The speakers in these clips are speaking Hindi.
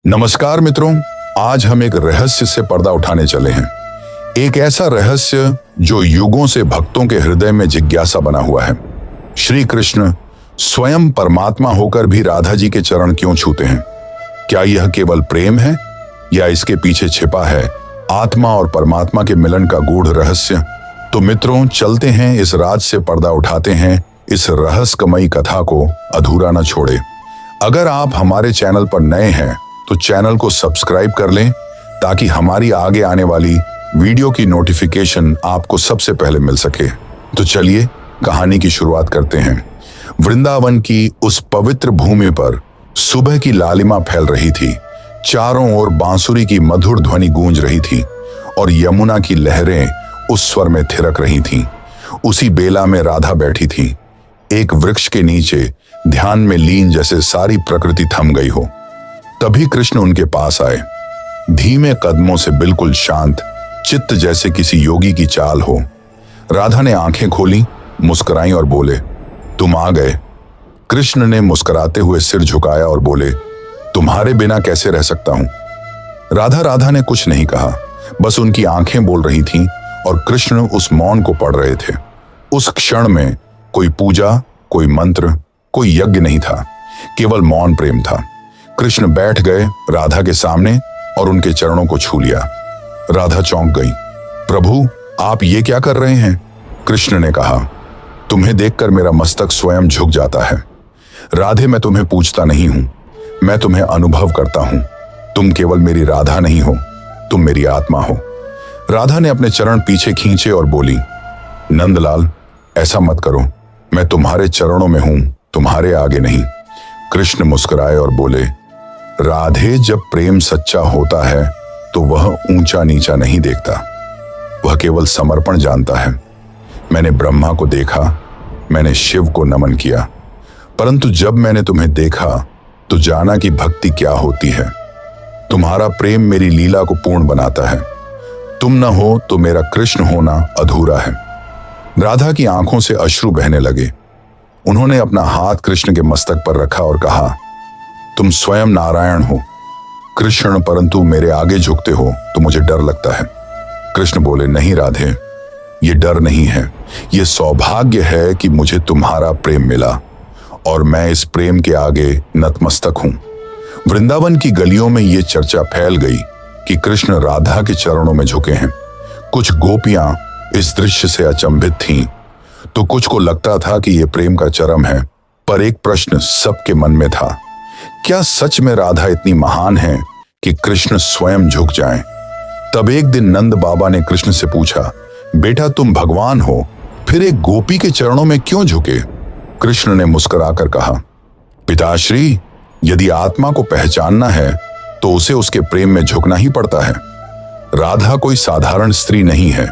नमस्कार मित्रों, आज हम एक रहस्य से पर्दा उठाने चले हैं। एक ऐसा रहस्य जो युगों से भक्तों के हृदय में जिज्ञासा बना हुआ है। श्री कृष्ण स्वयं परमात्मा होकर भी राधा जी के चरण क्यों छूते हैं? क्या यह केवल प्रेम है या इसके पीछे छिपा है आत्मा और परमात्मा के मिलन का गूढ़ रहस्य? तो मित्रों, चलते हैं इस राज से पर्दा उठाते हैं, इस रहस्यमयी कथा को अधूरा न छोड़े। अगर आप हमारे चैनल पर नए हैं तो चैनल को सब्सक्राइब कर लें ताकि हमारी आगे आने वाली वीडियो की नोटिफिकेशन आपको सबसे पहले मिल सके। तो चलिए कहानी की शुरुआत करते हैं। वृंदावन की उस पवित्र भूमि पर सुबह की लालिमा फैल रही थी। चारों ओर बांसुरी की मधुर ध्वनि गूंज रही थी और यमुना की लहरें उस स्वर में थिरक रही थीं। उसी बेला में राधा बैठी थी, एक वृक्ष के नीचे ध्यान में लीन, जैसे सारी प्रकृति थम गई हो। तभी कृष्ण उनके पास आए, धीमे कदमों से, बिल्कुल शांत चित्त, जैसे किसी योगी की चाल हो। राधा ने आंखें खोली, मुस्कुराई और बोले, तुम आ गए। कृष्ण ने मुस्कुराते हुए सिर झुकाया और बोले, तुम्हारे बिना कैसे रह सकता हूं? राधा ने कुछ नहीं कहा, बस उनकी आंखें बोल रही थीं और कृष्ण उस मौन को पढ़ रहे थे। उस क्षण में कोई पूजा, कोई मंत्र, कोई यज्ञ नहीं था, केवल मौन प्रेम था। कृष्ण बैठ गए राधा के सामने और उनके चरणों को छू लिया। राधा चौंक गई। प्रभु, आप ये क्या कर रहे हैं? कृष्ण ने कहा, तुम्हें देखकर मेरा मस्तक स्वयं झुक जाता है। राधे, मैं तुम्हें पूछता नहीं हूं, मैं तुम्हें अनुभव करता हूं। तुम केवल मेरी राधा नहीं हो, तुम मेरी आत्मा हो। राधा ने अपने चरण पीछे खींचे और बोली, नंदलाल, ऐसा मत करो, मैं तुम्हारे चरणों में हूं, तुम्हारे आगे नहीं। कृष्ण मुस्कुराए और बोले, राधे, जब प्रेम सच्चा होता है तो वह ऊंचा नीचा नहीं देखता, वह केवल समर्पण जानता है। मैंने ब्रह्मा को देखा, मैंने शिव को नमन किया, परंतु जब मैंने तुम्हें देखा तो जाना कि भक्ति क्या होती है। तुम्हारा प्रेम मेरी लीला को पूर्ण बनाता है। तुम न हो तो मेरा कृष्ण होना अधूरा है। राधा की आंखों से अश्रु बहने लगे। उन्होंने अपना हाथ कृष्ण के मस्तक पर रखा और कहा, तुम स्वयं नारायण हो कृष्ण, परंतु मेरे आगे झुकते हो तो मुझे डर लगता है। कृष्ण बोले, नहीं राधे, ये डर नहीं है, ये सौभाग्य है कि मुझे तुम्हारा प्रेम मिला और मैं इस प्रेम के आगे नतमस्तक हूं। वृंदावन की गलियों में ये चर्चा फैल गई कि कृष्ण राधा के चरणों में झुके हैं। कुछ गोपियां इस दृश्य से अचंभित थीं, तो कुछ को लगता था कि यह प्रेम का चरम है। पर एक प्रश्न सबके मन में था, क्या सच में राधा इतनी महान है कि कृष्ण स्वयं झुक जाएं? तब एक दिन नंद बाबा ने कृष्ण से पूछा, बेटा, तुम भगवान हो, फिर एक गोपी के चरणों में क्यों झुके? कृष्ण ने मुस्कुराकर कहा, पिताश्री, यदि आत्मा को पहचानना है तो उसे उसके प्रेम में झुकना ही पड़ता है। राधा कोई साधारण स्त्री नहीं है,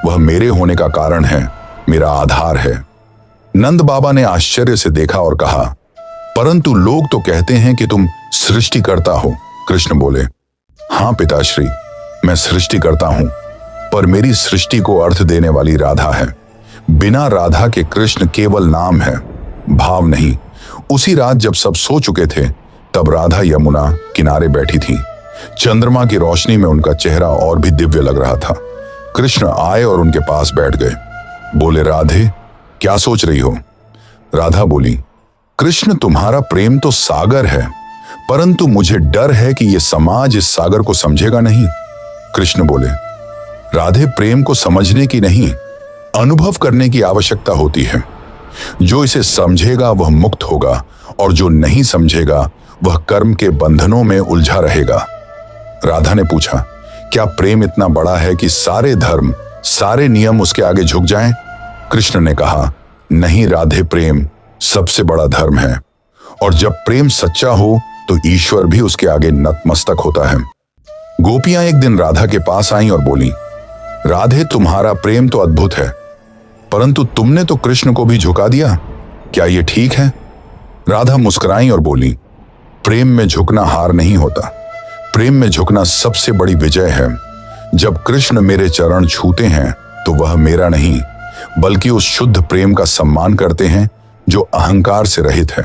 वह मेरे होने का कारण है, मेरा आधार है। नंद बाबा ने आश्चर्य से देखा और कहा, परंतु लोग तो कहते हैं कि तुम सृष्टिकर्ता हो। कृष्ण बोले, हां पिताश्री, मैं सृष्टिकर्ता हूं, पर मेरी सृष्टि को अर्थ देने वाली राधा है। बिना राधा के कृष्ण केवल नाम है, भाव नहीं। उसी रात जब सब सो चुके थे, तब राधा यमुना किनारे बैठी थी। चंद्रमा की रोशनी में उनका चेहरा और भी दिव्य लग रहा था। कृष्ण आए और उनके पास बैठ गए। बोले, राधे, क्या सोच रही हो? राधा बोली, कृष्ण, तुम्हारा प्रेम तो सागर है, परंतु मुझे डर है कि यह समाज इस सागर को समझेगा नहीं। कृष्ण बोले, राधे, प्रेम को समझने की नहीं, अनुभव करने की आवश्यकता होती है। जो इसे समझेगा वह मुक्त होगा और जो नहीं समझेगा वह कर्म के बंधनों में उलझा रहेगा। राधा ने पूछा, क्या प्रेम इतना बड़ा है कि सारे धर्म, सारे नियम उसके आगे झुक जाएं? कृष्ण ने कहा, नहीं राधे, प्रेम सबसे बड़ा धर्म है, और जब प्रेम सच्चा हो तो ईश्वर भी उसके आगे नतमस्तक होता है। गोपियां एक दिन राधा के पास आईं और बोली, राधे, तुम्हारा प्रेम तो अद्भुत है, परंतु तुमने तो कृष्ण को भी झुका दिया, क्या ये ठीक है? राधा मुस्कुराई और बोली, प्रेम में झुकना हार नहीं होता, प्रेम में झुकना सबसे बड़ी विजय है। जब कृष्ण मेरे चरण छूते हैं तो वह मेरा नहीं, बल्कि उस शुद्ध प्रेम का सम्मान करते हैं जो अहंकार से रहित है।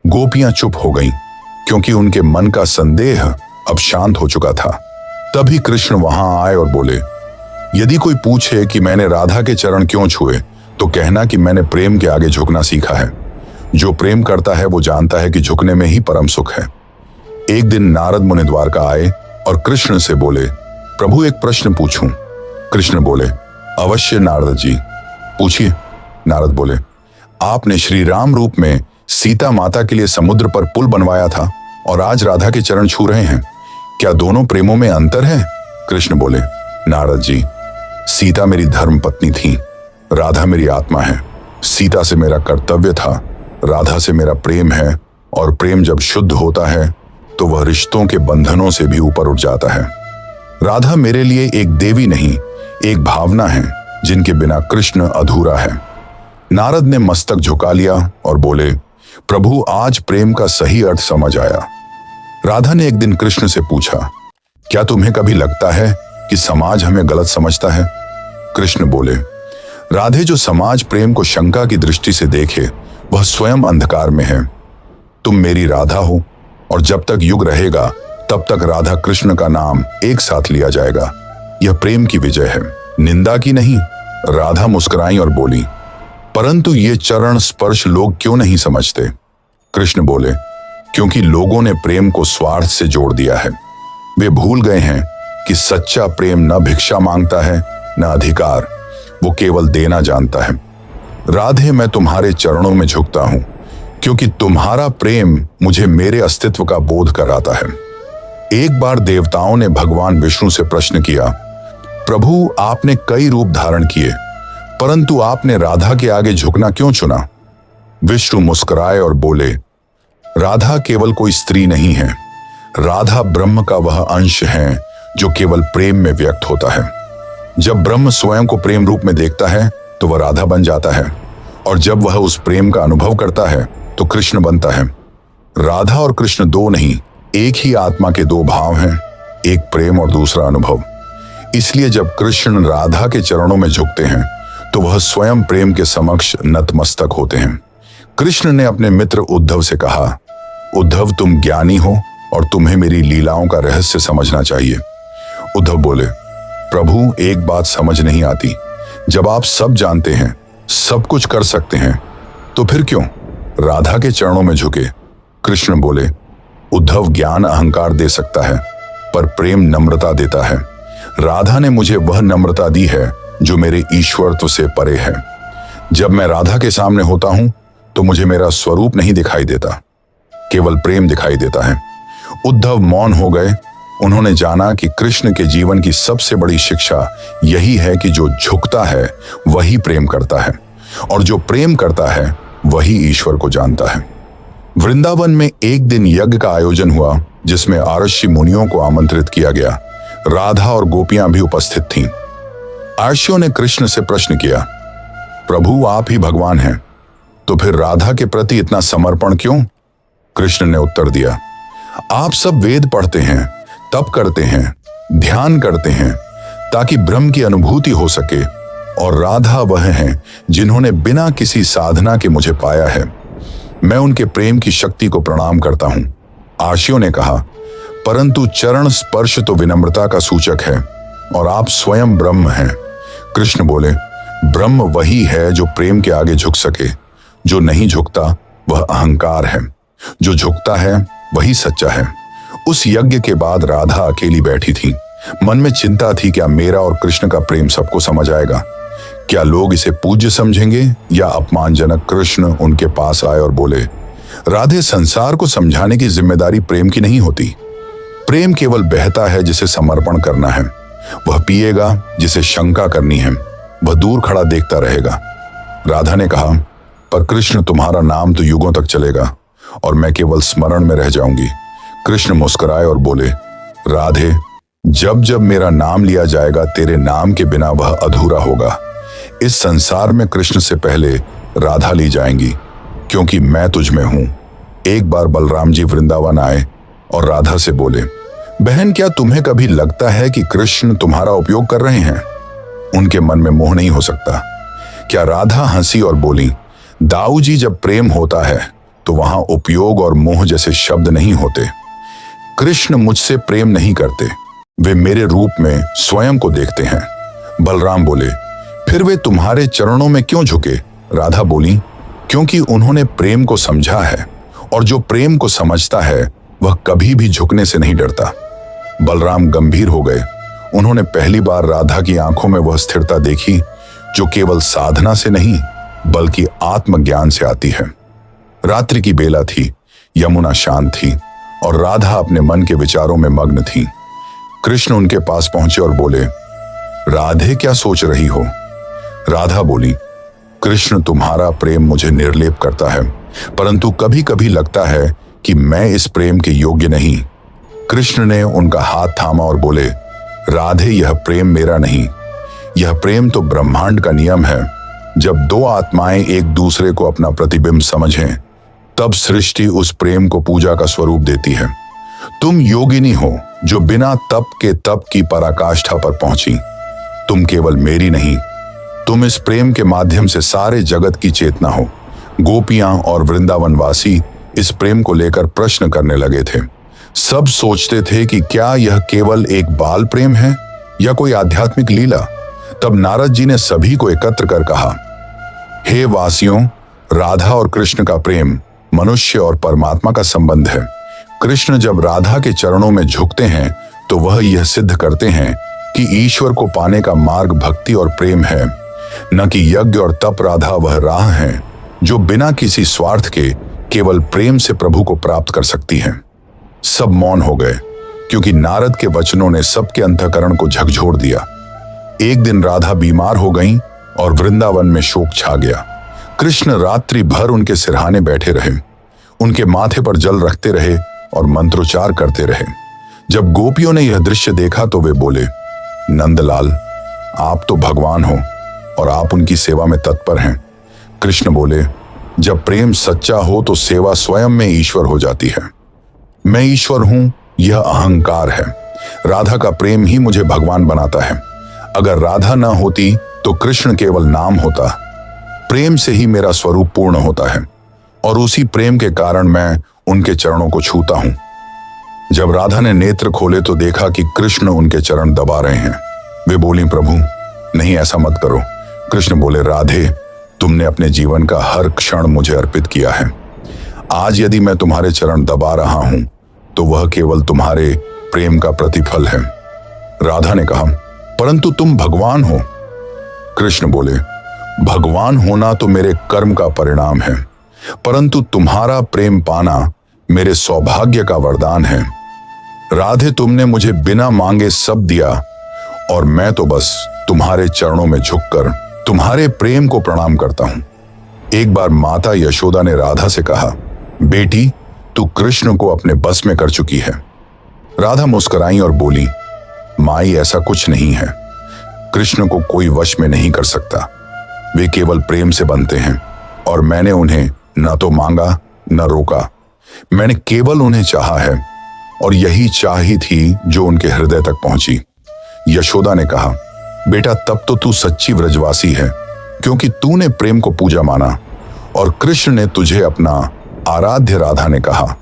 गोपियां चुप हो गईं, क्योंकि उनके मन का संदेह अब शांत हो चुका था। तभी कृष्ण वहां आए और बोले, यदि कोई पूछे कि मैंने राधा के चरण क्यों छुए, तो कहना कि मैंने प्रेम के आगे झुकना सीखा है। जो प्रेम करता है वो जानता है कि झुकने में ही परम सुख है। एक दिन नारद मुनि द्वारका आए और कृष्ण से बोले, प्रभु एक प्रश्न पूछूं? कृष्ण बोले, अवश्य नारद जी, पूछिए। नारद बोले, आपने श्री राम रूप में सीता माता के लिए समुद्र पर पुल बनवाया था और आज राधा के चरण छू रहे हैं, क्या दोनों प्रेमों में अंतर है? कृष्ण बोले, नारद जी, सीता मेरी धर्म पत्नी थी, राधा मेरी आत्मा है। सीता से मेरा कर्तव्य था, राधा से मेरा प्रेम है, और प्रेम जब शुद्ध होता है तो वह रिश्तों के बंधनों से भी ऊपर उठ जाता है। राधा मेरे लिए एक देवी नहीं, एक भावना है जिनके बिना कृष्ण अधूरा है। नारद ने मस्तक झुका लिया और बोले, प्रभु आज प्रेम का सही अर्थ समझ आया। राधा ने एक दिन कृष्ण से पूछा, क्या तुम्हें कभी लगता है कि समाज हमें गलत समझता है? कृष्ण बोले, राधे, जो समाज प्रेम को शंका की दृष्टि से देखे वह स्वयं अंधकार में है। तुम मेरी राधा हो और जब तक युग रहेगा तब तक राधा कृष्ण का नाम एक साथ लिया जाएगा। यह प्रेम की विजय है, निंदा की नहीं। राधा मुस्कुराई और बोली, परंतु ये चरण स्पर्श लोग क्यों नहीं समझते? कृष्ण बोले, क्योंकि लोगों ने प्रेम को स्वार्थ से जोड़ दिया है। वे भूल गए हैं कि सच्चा प्रेम न भिक्षा मांगता है न अधिकार, वो केवल देना जानता है। राधे, मैं तुम्हारे चरणों में झुकता हूं क्योंकि तुम्हारा प्रेम मुझे मेरे अस्तित्व का बोध कराता है। एक बार देवताओं ने भगवान विष्णु से प्रश्न किया, प्रभु आपने कई रूप धारण किए परंतु आपने राधा के आगे झुकना क्यों चुना? विष्णु मुस्कुराए और बोले, राधा केवल कोई स्त्री नहीं है, राधा ब्रह्म का वह अंश है जो केवल प्रेम में व्यक्त होता है। जब ब्रह्म स्वयं को प्रेम रूप में देखता है तो वह राधा बन जाता है, और जब वह उस प्रेम का अनुभव करता है तो कृष्ण बनता है। राधा और कृष्ण दो नहीं, एक ही आत्मा के दो भाव हैं, एक प्रेम और दूसरा अनुभव। इसलिए जब कृष्ण राधा के चरणों में झुकते हैं तो वह स्वयं प्रेम के समक्ष नतमस्तक होते हैं। कृष्ण ने अपने मित्र उद्धव से कहा, उद्धव तुम ज्ञानी हो और तुम्हें मेरी लीलाओं का रहस्य समझना चाहिए। उद्धव बोले, प्रभु एक बात समझ नहीं आती, जब आप सब जानते हैं, सब कुछ कर सकते हैं, तो फिर क्यों राधा के चरणों में झुके? कृष्ण बोले, उद्धव ज्ञान अहंकार दे सकता है पर प्रेम नम्रता देता है। राधा ने मुझे वह नम्रता दी है जो मेरे ईश्वरत्व से परे है। जब मैं राधा के सामने होता हूं तो मुझे मेरा स्वरूप नहीं दिखाई देता, केवल प्रेम दिखाई देता है। उद्धव मौन हो गए। उन्होंने जाना कि कृष्ण के जीवन की सबसे बड़ी शिक्षा यही है कि जो झुकता है वही प्रेम करता है, और जो प्रेम करता है वही ईश्वर को जानता है। वृंदावन में एक दिन यज्ञ का आयोजन हुआ जिसमें आर्षि मुनियों को आमंत्रित किया गया। राधा और गोपियां भी उपस्थित थीं। आर्षियों ने कृष्ण से प्रश्न किया, प्रभु आप ही भगवान हैं, तो फिर राधा के प्रति इतना समर्पण क्यों? कृष्ण ने उत्तर दिया, आप सब वेद पढ़ते हैं, तप करते हैं, ध्यान करते हैं ताकि ब्रह्म की अनुभूति हो सके, और राधा वह हैं जिन्होंने बिना किसी साधना के मुझे पाया है। मैं उनके प्रेम की शक्ति को प्रणाम करता हूं। आर्षियों ने कहा, परंतु चरण स्पर्श तो विनम्रता का सूचक है और आप स्वयं ब्रह्म हैं। कृष्ण बोले, ब्रह्म वही है जो प्रेम के आगे झुक सके, जो नहीं झुकता वह अहंकार है, जो झुकता है वही सच्चा है। उस यज्ञ के बाद राधा अकेली बैठी थी। मन में चिंता थी, क्या मेरा और कृष्ण का प्रेम सबको समझ आएगा? क्या लोग इसे पूज्य समझेंगे या अपमानजनक? कृष्ण उनके पास आए और बोले, राधे, संसार को समझाने की जिम्मेदारी प्रेम की नहीं होती। प्रेम केवल बहता है जिसे समर्पण करना है, वह पिएगा जिसे शंका करनी है, वह दूर खड़ा देखता रहेगा। राधा ने कहा, पर कृष्ण तुम्हारा नाम तो युगों तक चलेगा और मैं केवल स्मरण में रह जाऊंगी। कृष्ण मुस्कुराए और बोले, राधे, जब जब मेरा नाम लिया जाएगा तेरे नाम के बिना वह अधूरा होगा। इस संसार में कृष्ण से पहले राधा ली जाएंगी क्योंकि मैं तुझ में हूं। एक बार बलराम जी वृंदावन आए और राधा से बोले, बहन, क्या तुम्हें कभी लगता है कि कृष्ण तुम्हारा उपयोग कर रहे हैं? उनके मन में मोह नहीं हो सकता। क्या राधा हंसी और बोली, दाऊ जी, जब प्रेम होता है तो वहां उपयोग और मोह जैसे शब्द नहीं होते। कृष्ण मुझसे प्रेम नहीं करते, वे मेरे रूप में स्वयं को देखते हैं। बलराम बोले, फिर वे तुम्हारे चरणों में क्यों झुके? राधा बोली, क्योंकि उन्होंने प्रेम को समझा है, और जो प्रेम को समझता है वह कभी भी झुकने से नहीं डरता। बलराम गंभीर हो गए। उन्होंने पहली बार राधा की आंखों में वह स्थिरता देखी जो केवल साधना से नहीं बल्कि आत्मज्ञान से आती है। रात्रि की बेला थी, यमुना शांत थी और राधा अपने मन के विचारों में मग्न थी। कृष्ण उनके पास पहुंचे और बोले, राधे क्या सोच रही हो? राधा बोली, कृष्ण तुम्हारा प्रेम मुझे निर्लेप करता है, परंतु कभी कभी लगता है कि मैं इस प्रेम के योग्य नहीं। कृष्ण ने उनका हाथ थामा और बोले, राधे यह प्रेम मेरा नहीं, यह प्रेम तो ब्रह्मांड का नियम है। जब दो आत्माएं एक दूसरे को अपना प्रतिबिंब समझें तब सृष्टि उस प्रेम को पूजा का स्वरूप देती है। तुम योगिनी हो जो बिना तप के तप की पराकाष्ठा पर पहुंची। तुम केवल मेरी नहीं, तुम इस प्रेम के माध्यम से सारे जगत की चेतना हो। गोपियां और वृंदावनवासी इस प्रेम को लेकर प्रश्न करने लगे थे। सब सोचते थे कि क्या यह केवल एक बाल प्रेम है या कोई आध्यात्मिक लीला। तब नारद जी ने सभी को एकत्र कर कहा, हे वासियों, राधा और कृष्ण का प्रेम मनुष्य और परमात्मा का संबंध है। कृष्ण जब राधा के चरणों में झुकते हैं तो वह यह सिद्ध करते हैं कि ईश्वर को पाने का मार्ग भक्ति और प्रेम है, न कि यज्ञ और तप। राधा वह राह है जो बिना किसी स्वार्थ के केवल प्रेम से प्रभु को प्राप्त कर सकती है। सब मौन हो गए क्योंकि नारद के वचनों ने सबके अंतःकरण को झकझोर दिया। एक दिन राधा बीमार हो गईं और वृंदावन में शोक छा गया। कृष्ण रात्रि भर उनके सिरहाने बैठे रहे, उनके माथे पर जल रखते रहे और मंत्रोच्चार करते रहे। जब गोपियों ने यह दृश्य देखा तो वे बोले, नंदलाल, आप तो भगवान हो और आप उनकी सेवा में तत्पर हैं। कृष्ण बोले, जब प्रेम सच्चा हो तो सेवा स्वयं में ईश्वर हो जाती है। मैं ईश्वर हूं, यह अहंकार है। राधा का प्रेम ही मुझे भगवान बनाता है। अगर राधा न होती तो कृष्ण केवल नाम होता। प्रेम से ही मेरा स्वरूप पूर्ण होता है और उसी प्रेम के कारण मैं उनके चरणों को छूता हूं। जब राधा ने नेत्र खोले तो देखा कि कृष्ण उनके चरण दबा रहे हैं। वे बोली, प्रभु नहीं, ऐसा मत करो। कृष्ण बोले, राधे, तुमने अपने जीवन का हर क्षण मुझे अर्पित किया है। आज यदि मैं तुम्हारे चरण दबा रहा हूं तो वह केवल तुम्हारे प्रेम का प्रतिफल है। राधा ने कहा, परंतु तुम भगवान हो। कृष्ण बोले, भगवान होना तो मेरे कर्म का परिणाम है, परंतु तुम्हारा प्रेम पाना मेरे सौभाग्य का वरदान है। राधे, तुमने मुझे बिना मांगे सब दिया और मैं तो बस तुम्हारे चरणों में झुककर तुम्हारे प्रेम को प्रणाम करता हूं। एक बार माता यशोदा ने राधा से कहा, बेटी, तू कृष्ण को अपने बस में कर चुकी है। राधा मुस्कुराई और बोली, माई, ऐसा कुछ नहीं है। कृष्ण को कोई वश में नहीं कर सकता। वे केवल प्रेम से बनते हैं और मैंने उन्हें न तो मांगा न रोका। मैंने केवल उन्हें चाहा है और यही चाह ही थी जो उनके हृदय तक पहुंची। यशोदा ने कहा, बेटा, तब तो तू सच्ची व्रजवासी है, क्योंकि तूने प्रेम को पूजा माना और कृष्ण ने तुझे अपना आराध्य। राधा ने कहा,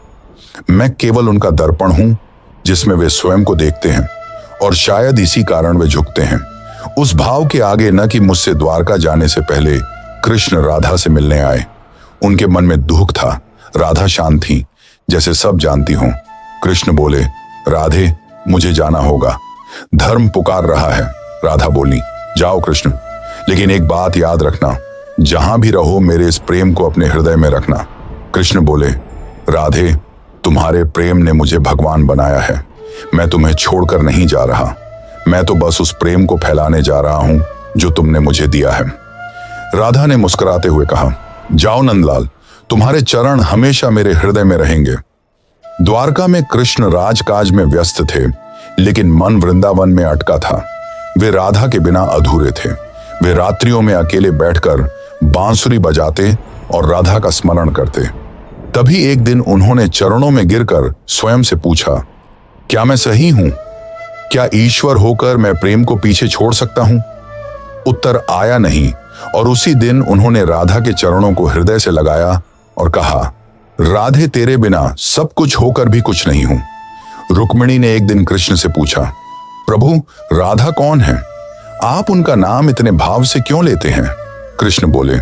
मैं केवल उनका दर्पण हूं जिसमें वे स्वयं को देखते हैं और शायद इसी कारण वे झुकते हैं। उस भाव के आगे न कि मुझसे द्वारका जाने से पहले कृष्ण राधा से मिलने आए। उनके मन में दुख था। राधा शांत थी, जैसे सब जानती हों। कृष्ण बोले, राधे, मुझे जाना होगा, धर्म पुकार रहा है। राधा बोली, जाओ कृष्ण, लेकिन एक बात याद रखना, जहां भी रहो मेरे इस प्रेम को अपने हृदय में रखना। कृष्ण बोले, राधे, तुम्हारे प्रेम ने मुझे भगवान बनाया है। मैं तुम्हें छोड़कर नहीं जा रहा। मैं तो बस उस प्रेम को फैलाने जा रहा हूं जो तुमने मुझे दिया है। राधा ने मुस्कुराते हुए कहा, जाओ नंदलाल, तुम्हारे चरण हमेशा मेरे हृदय में रहेंगे। द्वारका में कृष्ण राजकाज में व्यस्त थे, लेकिन मन वृंदावन में अटका था। वे राधा के बिना अधूरे थे। वे रात्रियों में अकेले बैठकर बांसुरी बजाते और राधा का स्मरण करते। तभी एक दिन उन्होंने चरणों में गिरकर स्वयं से पूछा, क्या मैं सही हूं? क्या ईश्वर होकर मैं प्रेम को पीछे छोड़ सकता हूं? उत्तर आया नहीं और उसी दिन उन्होंने राधा के चरणों को हृदय से लगाया और कहा, राधे, तेरे बिना सब कुछ होकर भी कुछ नहीं हूं। रुक्मिणी ने एक दिन कृष्ण से पूछा, प्रभु राधा कौन है? आप उनका नाम इतने भाव से क्यों लेते हैं? कृष्ण बोले,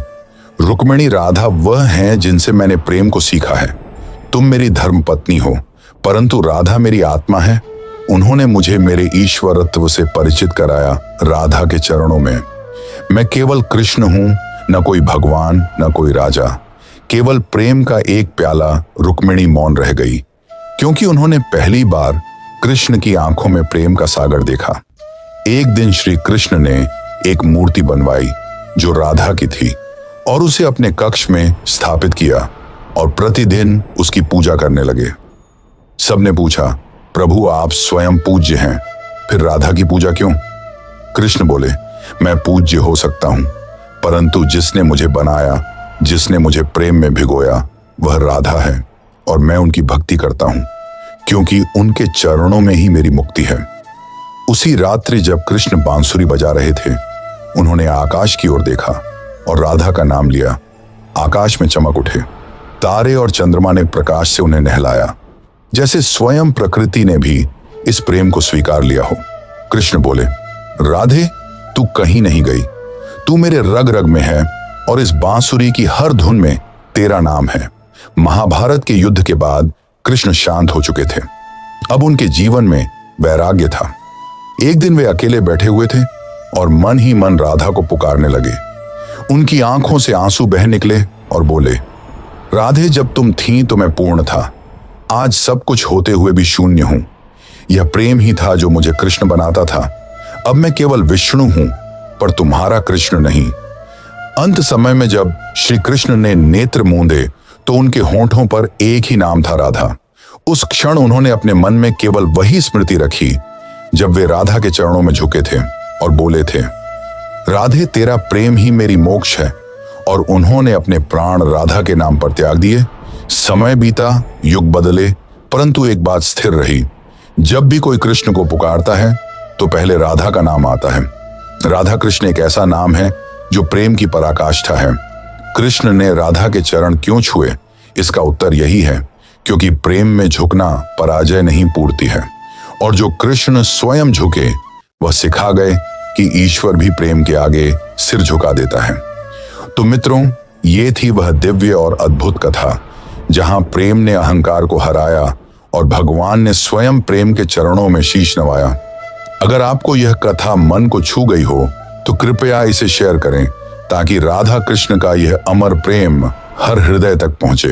रुक्मिणी राधा वह हैं जिनसे मैंने प्रेम को सीखा है। तुम मेरी धर्म पत्नी हो, परंतु राधा मेरी आत्मा है। उन्होंने मुझे मेरे ईश्वरत्व से परिचित कराया राधा के चरणों में। मैं केवल कृष्ण हूं, न कोई भगवान न कोई राजा। केवल प्रेम का एक प्याला। रुक्मिणी मौन रह गई, क्योंकि उन्होंने पहली बार कृष्ण की आंखों में प्रेम का सागर देखा। एक दिन श्री कृष्ण ने एक मूर्ति बनवाई जो राधा की थी और उसे अपने कक्ष में स्थापित किया और प्रतिदिन उसकी पूजा करने लगे। सबने पूछा, प्रभु आप स्वयं पूज्य हैं, फिर राधा की पूजा क्यों? कृष्ण बोले, मैं पूज्य हो सकता हूं, परंतु जिसने मुझे बनाया, जिसने मुझे प्रेम में भिगोया, वह राधा है और मैं उनकी भक्ति करता हूं, क्योंकि उनके चरणों में ही मेरी मुक्ति है। उसी रात्रि जब कृष्ण बांसुरी बजा रहे थे, उन्होंने आकाश की ओर देखा और राधा का नाम लिया। आकाश में चमक उठे, तारे और चंद्रमा ने प्रकाश से उन्हें नहलाया, जैसे स्वयं प्रकृति ने भी इस प्रेम को स्वीकार लिया हो। कृष्ण बोले, राधे तू कहीं नहीं गई, तू मेरे रग रग में है और इस बांसुरी की हर धुन में तेरा नाम है। महाभारत के युद्ध के बाद कृष्ण शांत हो चुके थे। अब उनके जीवन में वैराग्य था। एक दिन वे अकेले बैठे हुए थे और मन ही मन राधा को पुकारने लगे। उनकी आंखों से आंसू बह निकले और बोले, राधे जब तुम थीं तो मैं पूर्ण था, आज सब कुछ होते हुए भी शून्य हूं। यह प्रेम ही था जो मुझे कृष्ण बनाता था। अब मैं केवल विष्णु हूं, पर तुम्हारा कृष्ण नहीं। अंत समय में जब श्री कृष्ण ने नेत्र मूंदे तो उनके होंठों पर एक ही नाम था, राधा। उस क्षण उन्होंने अपने मन में केवल वही स्मृति रखी जब वे राधा के चरणों में झुके थे और बोले थे, राधे तेरा प्रेम ही मेरी मोक्ष है। और उन्होंने अपने प्राण राधा के नाम पर त्याग दिए। समय बीता, युग बदले, परंतु एक बात स्थिर रही, जब भी कोई कृष्ण को पुकारता है तो पहले राधा का नाम आता है। राधा कृष्ण एक ऐसा नाम है जो प्रेम की पराकाष्ठा है। कृष्ण ने राधा के चरण क्यों छुए? इसका उत्तर यही है, क्योंकि प्रेम में झुकना पराजय नहीं पूर्ति है, और जो कृष्ण स्वयं झुके वह सिखा गए कि ईश्वर भी प्रेम के आगे सिर झुका देता है। तो मित्रों, ये थी वह दिव्य और अद्भुत कथा जहां प्रेम ने अहंकार को हराया और भगवान ने स्वयं प्रेम के चरणों में शीश नवाया। अगर आपको यह कथा मन को छू गई हो तो कृपया इसे शेयर करें, ताकि राधा कृष्ण का यह अमर प्रेम हर हृदय तक पहुंचे।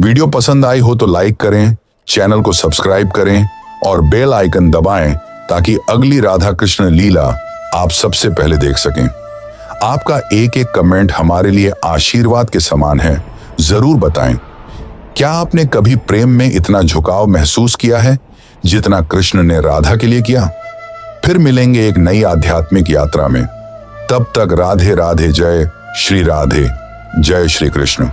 वीडियो पसंद आई हो तो लाइक करें, चैनल को सब्सक्राइब करें और बेल आइकन दबाएं, ताकि अगली राधा कृष्ण लीला आप सबसे पहले देख सकें। आपका एक एक कमेंट हमारे लिए आशीर्वाद के समान है। जरूर बताएं, क्या आपने कभी प्रेम में इतना झुकाव महसूस किया है जितना कृष्ण ने राधा के लिए किया? फिर मिलेंगे एक नई आध्यात्मिक यात्रा में। तब तक राधे राधे, जय श्री राधे, जय श्री कृष्ण।